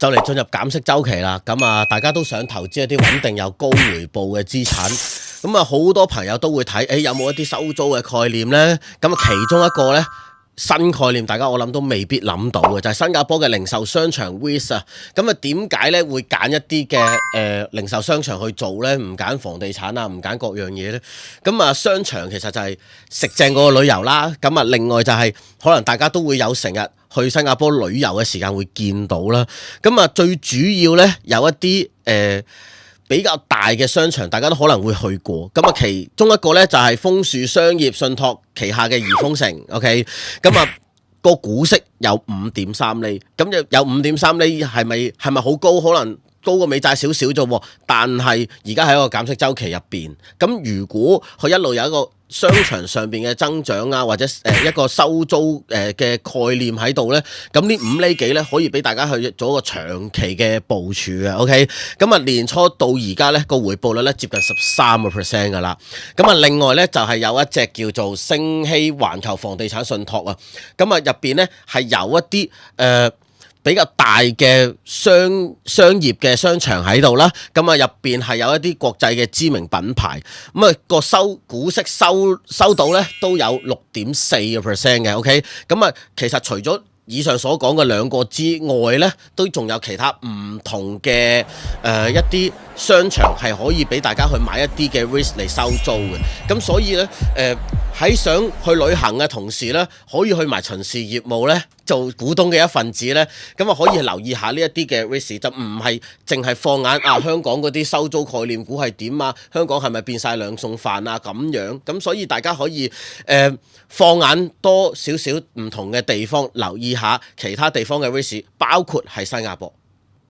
就嚟進入減息週期啦，咁啊，大家都想投資一啲穩定又高回報嘅資產，咁啊，好多朋友都會睇，有冇一啲收租嘅概念呢？咁啊，其中一個呢，新概念，大家我諗都未必諗到嘅，就係新加坡嘅零售商場 REITs 啊。咁啊，點解呢會揀一啲嘅零售商場去做呢？唔揀房地產啊，唔揀各樣嘢呢？咁啊，商場其實就係食正嗰個旅遊啦。咁啊，另外就係可能大家都會有成日去新加坡旅遊嘅時間會見到啦，咁啊最主要呢，有一啲比較大嘅商場，大家都可能會去過，咁啊其中一個呢，就係楓樹商業信託旗下嘅怡豐城 ，OK， 咁啊個股息有5.3厘，咁有5.3厘係咪好高？可能高過美債少少啫喎，但係而家喺一個減息週期入邊，咁如果佢一路有一個商場上邊嘅增長啊，或者一個收租嘅概念喺度呢，咁呢5厘幾呢，可以俾大家去做一個長期嘅部署嘅 ，OK， 咁啊年初到而家呢個回報率呢，接近13% 噶啦，咁啊另外呢，就係有一隻叫做星希環球房地產信託啊，咁啊入邊呢，係有一啲比較大嘅商業嘅商場喺度啦，咁啊入邊係有一啲國際嘅知名品牌，咁啊個股息收到咧都有6.4% 嘅 ，OK， 咁啊其實除咗以上所講嘅兩個之外呢，都仲有其他唔同嘅一啲商場係可以俾大家去買一啲嘅 REITs 嚟收租嘅，咁所以呢，喺想去旅行嘅同時呢，可以去埋巡視業務呢，做股東嘅一份子呢，咁啊可以留意下呢一啲嘅 REITs，就唔係淨係放眼香港嗰啲收租概念股係點啊，香港係咪變晒兩餸飯啊咁樣，咁所以大家可以放眼多少少唔同嘅地方，留意下其他地方嘅 REITs，包括係新加坡。